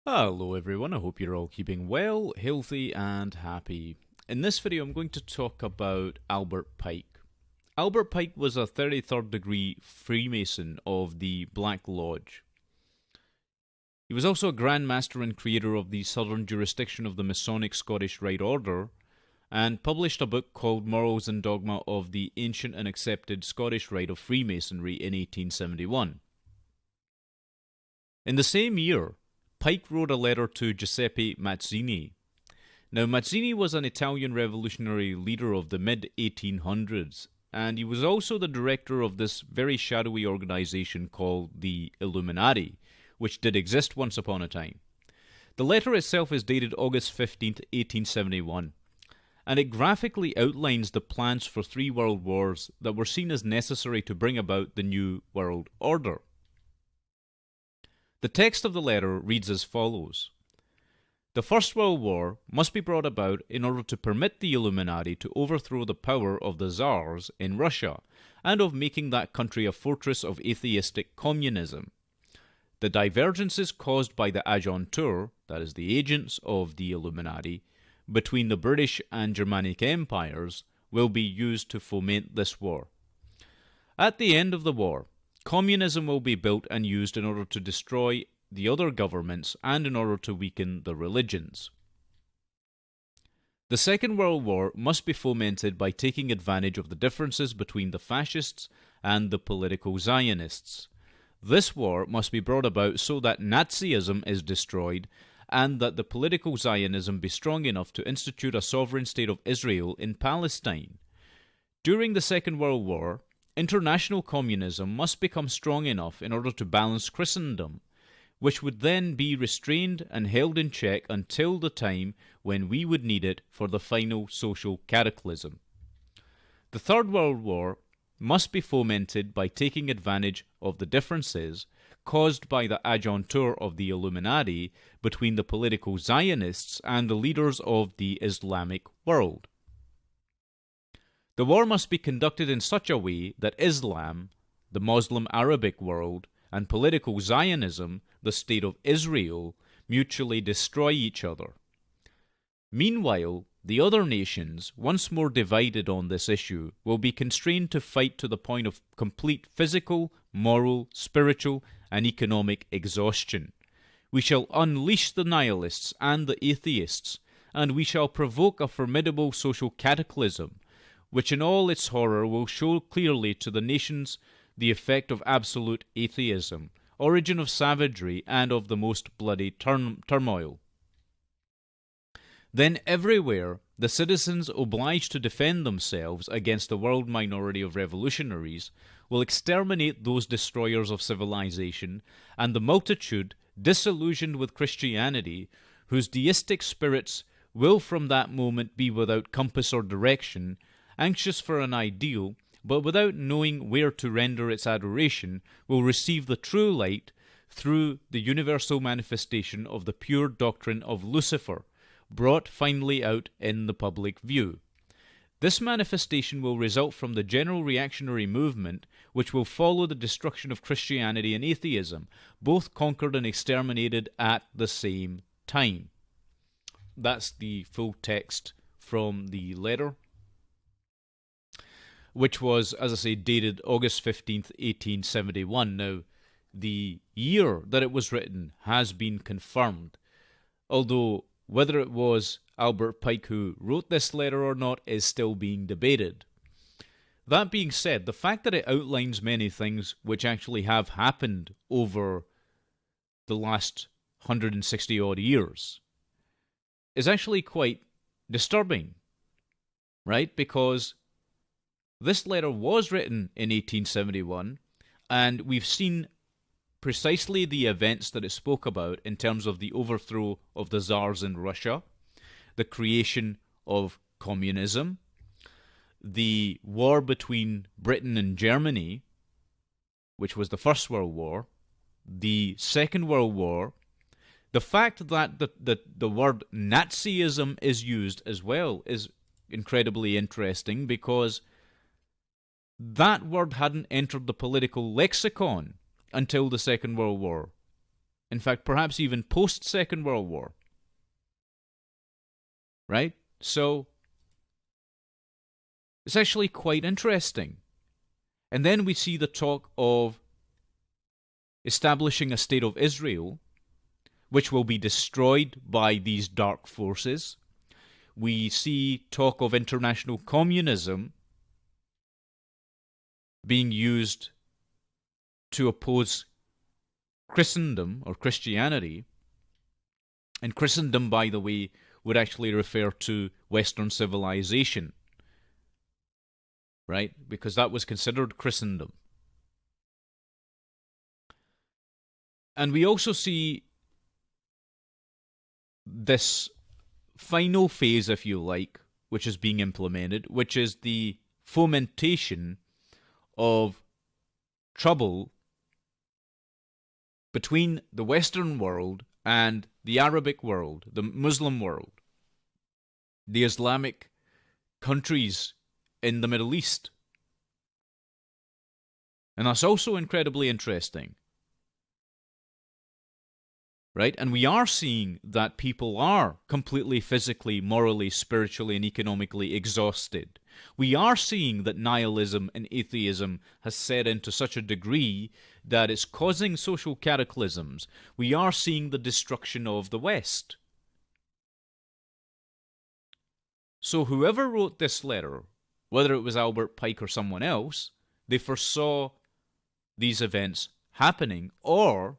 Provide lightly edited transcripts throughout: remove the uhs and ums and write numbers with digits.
Hello everyone, I hope you're all keeping well, healthy and happy. In this video I'm going to talk about Albert Pike. Albert Pike was a 33rd degree Freemason of the Black Lodge. He was also a Grand Master and creator of the Southern Jurisdiction of the Masonic Scottish Rite Order, and published a book called Morals and Dogma of the Ancient and Accepted Scottish Rite of Freemasonry in 1871. In the same year, Pike wrote a letter to Giuseppe Mazzini. Now, Mazzini was an Italian revolutionary leader of the mid-1800s, and he was also the director of this very shadowy organization called the Illuminati, which did exist once upon a time. The letter itself is dated August 15th, 1871, and it graphically outlines the plans for 3 world wars that were seen as necessary to bring about the New World Order. The text of the letter reads as follows. The First World War must be brought about in order to permit the Illuminati to overthrow the power of the Tsars in Russia, and of making that country a fortress of atheistic communism. The divergences caused by the agenteurs, that is, the agents of the Illuminati, between the British and Germanic empires, will be used to foment this war. At the end of the war, communism will be built and used in order to destroy the other governments and in order to weaken the religions. The Second World War must be fomented by taking advantage of the differences between the fascists and the political Zionists. This war must be brought about so that Nazism is destroyed and that the political Zionism be strong enough to institute a sovereign state of Israel in Palestine. During the Second World War, international communism must become strong enough in order to balance Christendom, which would then be restrained and held in check until the time when we would need it for the final social cataclysm. The Third World War must be fomented by taking advantage of the differences caused by the agenteurs of the Illuminati between the political Zionists and the leaders of the Islamic world. The war must be conducted in such a way that Islam, the Muslim Arabic world, and political Zionism, the State of Israel, mutually destroy each other. Meanwhile, the other nations, once more divided on this issue, will be constrained to fight to the point of complete physical, moral, spiritual, and economic exhaustion. We shall unleash the nihilists and the atheists, and we shall provoke a formidable social cataclysm, which in all its horror will show clearly to the nations the effect of absolute atheism, origin of savagery, and of the most bloody turmoil. Then everywhere the citizens obliged to defend themselves against the world minority of revolutionaries will exterminate those destroyers of civilization, and the multitude, disillusioned with Christianity, whose deistic spirits will from that moment be without compass or direction, anxious for an ideal, but without knowing where to render its adoration, will receive the true light through the universal manifestation of the pure doctrine of Lucifer, brought finally out in the public view. This manifestation will result from the general reactionary movement, which will follow the destruction of Christianity and atheism, both conquered and exterminated at the same time. That's the full text from the letter, which was, as I say, dated August 15th, 1871. Now, the year that it was written has been confirmed, although whether it was Albert Pike who wrote this letter or not is still being debated. That being said, the fact that it outlines many things which actually have happened over the last 160-odd years is actually quite disturbing, right? Because this letter was written in 1871, and we've seen precisely the events that it spoke about in terms of the overthrow of the Tsars in Russia, the creation of communism, the war between Britain and Germany, which was the First World War, the Second World War, the fact that the word Nazism is used as well is incredibly interesting, because that word hadn't entered the political lexicon until the Second World War. In fact, perhaps even post-Second World War. Right? So, it's actually quite interesting. And then we see the talk of establishing a state of Israel, which will be destroyed by these dark forces. We see talk of international communism being used to oppose Christendom or Christianity. And Christendom, by the way, would actually refer to Western civilization, right? Because that was considered Christendom. And we also see this final phase, if you like, which is being implemented, which is the fomentation of trouble between the Western world and the Arabic world, the Muslim world, the Islamic countries in the Middle East. And that's also incredibly interesting. Right? And we are seeing that people are completely physically, morally, spiritually, and economically exhausted. We are seeing that nihilism and atheism has set into such a degree that it's causing social cataclysms. We are seeing the destruction of the West. So whoever wrote this letter, whether it was Albert Pike or someone else, they foresaw these events happening, or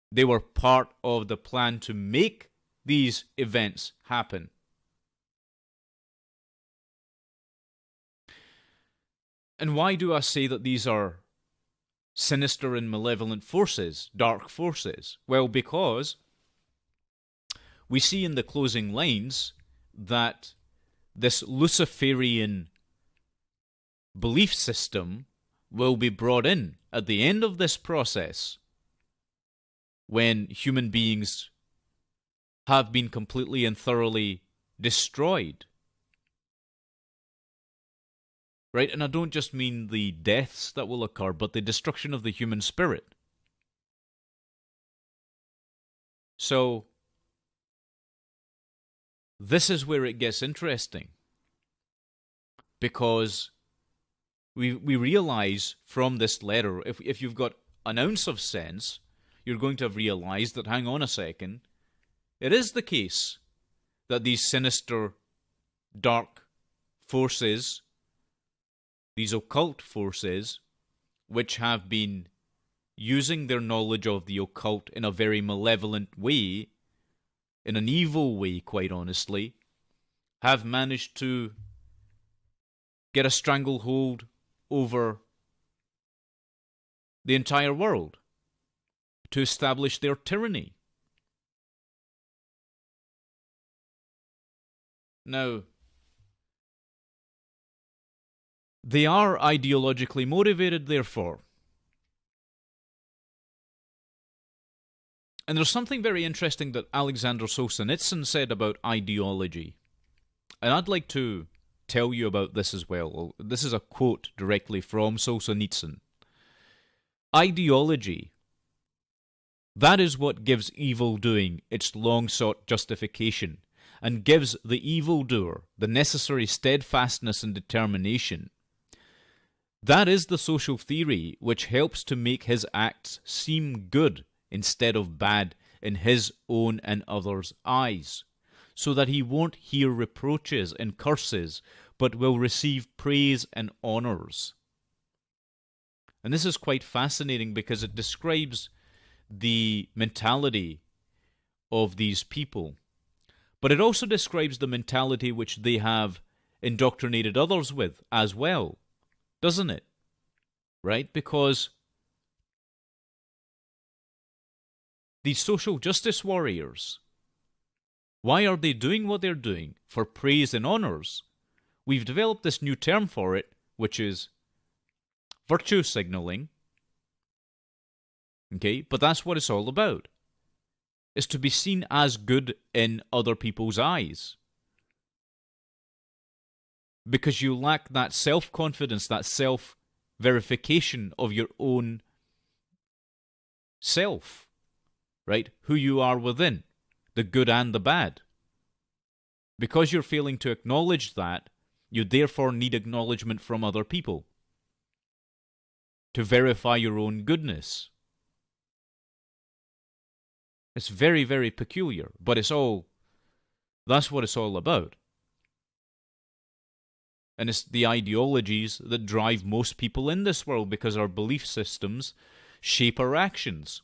they were part of the plan to make these events happen. And why do I say that these are sinister and malevolent forces, dark forces? Well, because we see in the closing lines that this Luciferian belief system will be brought in at the end of this process, when human beings have been completely and thoroughly destroyed. Right? And I don't just mean the deaths that will occur, but the destruction of the human spirit. So, this is where it gets interesting. Because we realize from this letter, if you've got an ounce of sense, you're going to have realized that, hang on a second, it is the case that these sinister, dark forces, these occult forces, which have been using their knowledge of the occult in a very malevolent way, in an evil way, quite honestly, have managed to get a stranglehold over the entire world, to establish their tyranny. Now, they are ideologically motivated, therefore. And there's something very interesting that Alexander Solzhenitsyn said about ideology. And I'd like to tell you about this as well. This is a quote directly from Solzhenitsyn. Ideology, that is what gives evil-doing its long-sought justification, and gives the evildoer the necessary steadfastness and determination. That is the social theory which helps to make his acts seem good instead of bad in his own and others' eyes, so that he won't hear reproaches and curses, but will receive praise and honours. And this is quite fascinating because it describes the mentality of these people. But it also describes the mentality which they have indoctrinated others with as well, doesn't it? Right? Because these social justice warriors, why are they doing what they're doing? For praise and honours. We've developed this new term for it, which is virtue signalling. Okay, but that's what it's all about. Is to be seen as good in other people's eyes. Because you lack that self-confidence, that self-verification of your own self. right? Who you are within, the good and the bad. Because you're failing to acknowledge that, you therefore need acknowledgement from other people to verify your own goodness. It's very, very peculiar, but that's what it's all about. And it's the ideologies that drive most people in this world, because our belief systems shape our actions.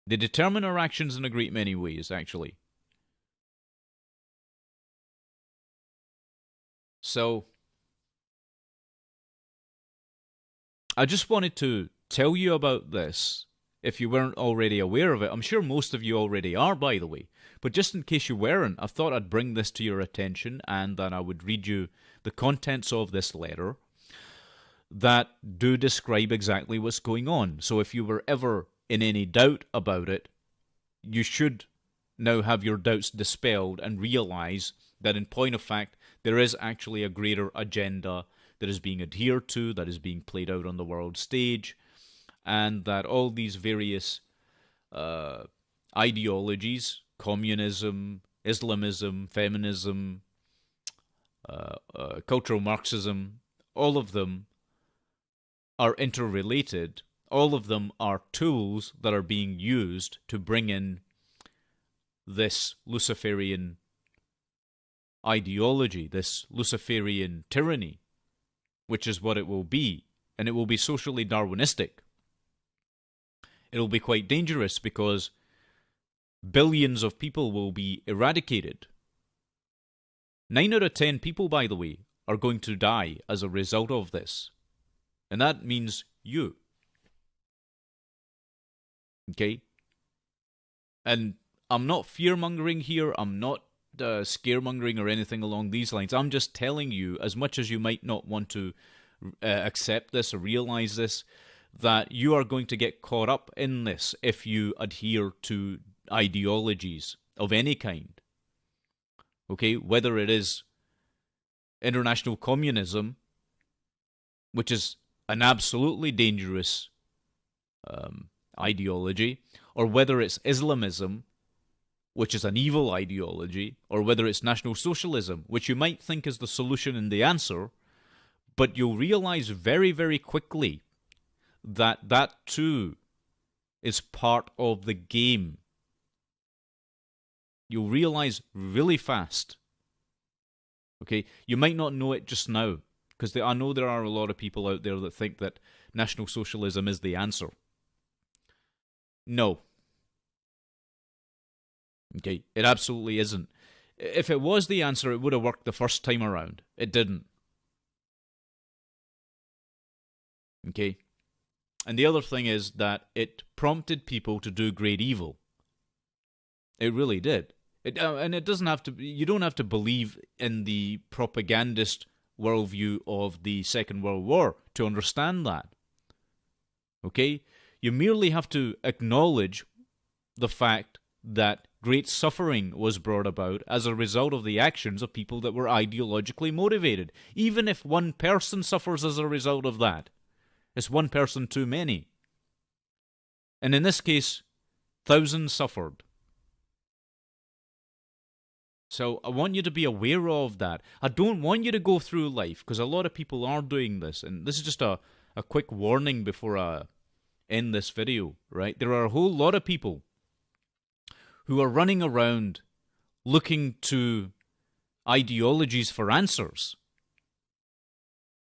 They determine our actions in a great many ways, actually. So, I just wanted to tell you about this, if you weren't already aware of it. I'm sure most of you already are, by the way. But just in case you weren't, I thought I'd bring this to your attention, and that I would read you the contents of this letter that do describe exactly what's going on. So if you were ever in any doubt about it, you should now have your doubts dispelled and realize that in point of fact, there is actually a greater agenda that is being adhered to, that is being played out on the world stage, and that all these various ideologies, communism, Islamism, feminism, cultural Marxism, all of them are interrelated. All of them are tools that are being used to bring in this Luciferian ideology, this Luciferian tyranny, which is what it will be. And it will be socially Darwinistic. It will be quite dangerous because billions of people will be eradicated. 9 out of 10 people, by the way, are going to die as a result of this. And that means you. Okay? And I'm not fear-mongering here. I'm not scaremongering or anything along these lines. I'm just telling you, as much as you might not want to accept this or realize this, that you are going to get caught up in this if you adhere to ideologies of any kind. Okay? Whether it is international communism, which is an absolutely dangerous ideology, or whether it's Islamism, which is an evil ideology, or whether it's National Socialism, which you might think is the solution and the answer, but you'll realize very, very quickly that that too is part of the game. You'll realize really fast. Okay, you might not know it just now, because I know there are a lot of people out there that think that National Socialism is the answer. No. Okay, it absolutely isn't. If it was the answer, it would have worked the first time around. It didn't. Okay? And the other thing is that it prompted people to do great evil. It really did. And it doesn't have to. You don't have to believe in the propagandist worldview of the Second World War to understand that. Okay? You merely have to acknowledge the fact that great suffering was brought about as a result of the actions of people that were ideologically motivated. Even if one person suffers as a result of that, it's one person too many. And in this case, thousands suffered. So I want you to be aware of that. I don't want you to go through life, because a lot of people are doing this, and this is just a quick warning before I end this video, right? There are a whole lot of people who are running around looking to ideologies for answers.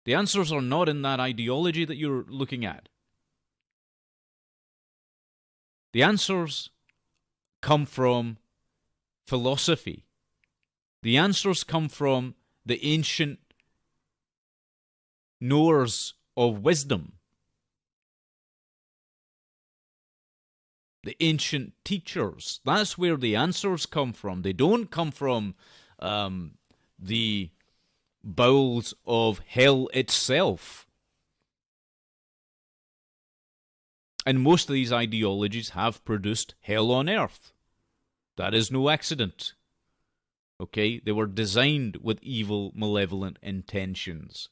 The answers are not in that ideology that you're looking at. The answers come from philosophy. The answers come from the ancient knowers of wisdom. The ancient teachers. That's where the answers come from. They don't come from the bowels of hell itself. And most of these ideologies have produced hell on earth. That is no accident. Okay? They were designed with evil, malevolent intentions.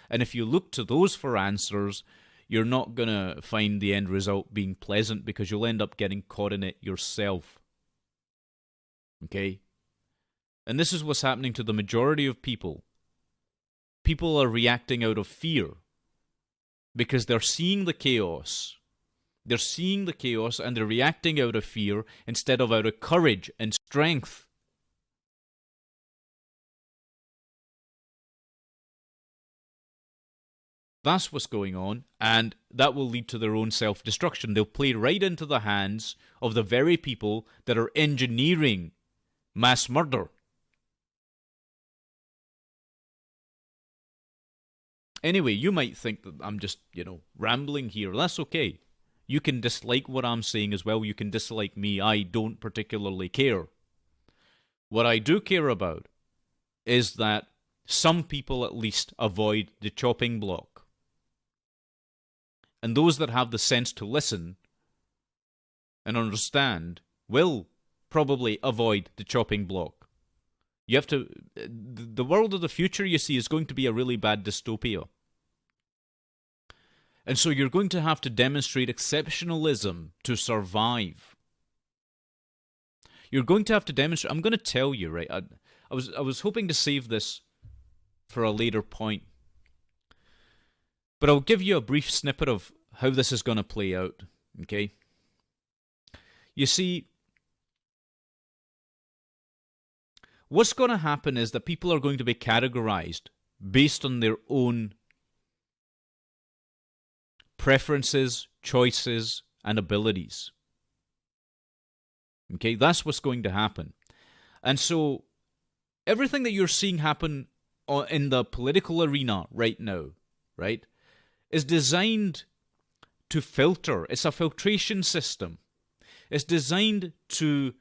And if you look to those for answers, you're not going to find the end result being pleasant because you'll end up getting caught in it yourself. Okay? And this is what's happening to the majority of people. People are reacting out of fear because they're seeing the chaos. They're seeing the chaos and they're reacting out of fear instead of out of courage and strength. That's what's going on, and that will lead to their own self-destruction. They'll play right into the hands of the very people that are engineering mass murder. Anyway, you might think that I'm just, rambling here. That's okay. You can dislike what I'm saying as well. You can dislike me. I don't particularly care. What I do care about is that some people at least avoid the chopping block. And those that have the sense to listen and understand will probably avoid the chopping block. You have to... The world of the future, you see, is going to be a really bad dystopia. And so you're going to have to demonstrate exceptionalism to survive. You're going to have to demonstrate... I'm going to tell you, right? I was hoping to save this for a later point. But I'll give you a brief snippet of how this is going to play out, okay? You see, what's going to happen is that people are going to be categorized based on their own preferences, choices, and abilities. Okay, that's what's going to happen. And so, everything that you're seeing happen in the political arena right now, right, is designed to filter. It's a filtration system. It's designed to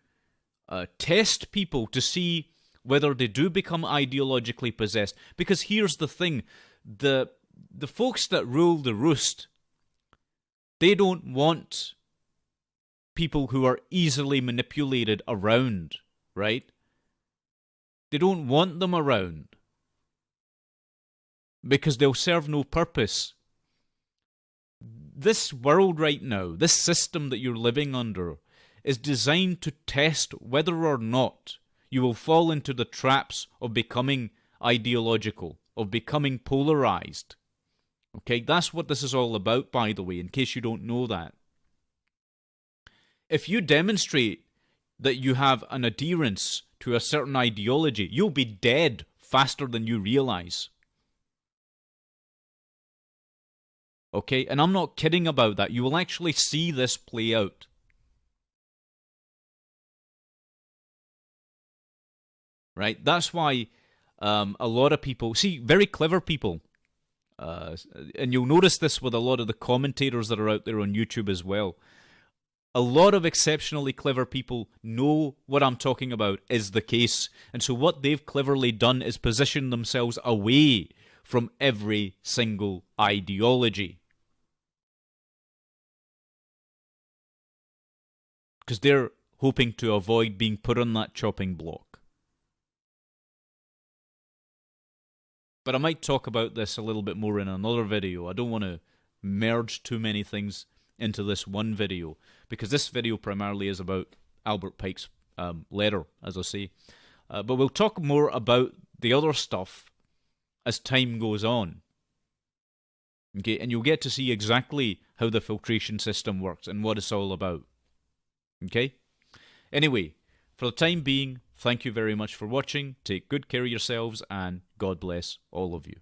test people to see whether they do become ideologically possessed. Because here's the thing, the folks that rule the roost, they don't want people who are easily manipulated around, right? They don't want them around because they'll serve no purpose. This world right now, this system that you're living under, is designed to test whether or not you will fall into the traps of becoming ideological, of becoming polarized. Okay, that's what this is all about, by the way, in case you don't know that. If you demonstrate that you have an adherence to a certain ideology, you'll be dead faster than you realize. Okay, and I'm not kidding about that. You will actually see this play out. Right? That's why a lot of people, see, very clever people, and you'll notice this with a lot of the commentators that are out there on YouTube as well. A lot of exceptionally clever people know what I'm talking about is the case. And so what they've cleverly done is position themselves away from every single ideology. Because they're hoping to avoid being put on that chopping block. But I might talk about this a little bit more in another video. I don't want to merge too many things into this one video, because this video primarily is about Albert Pike's letter, as I say. But we'll talk more about the other stuff as time goes on. Okay, and you'll get to see exactly how the filtration system works and what it's all about. Okay? Anyway, for the time being, thank you very much for watching. Take good care of yourselves, and God bless all of you.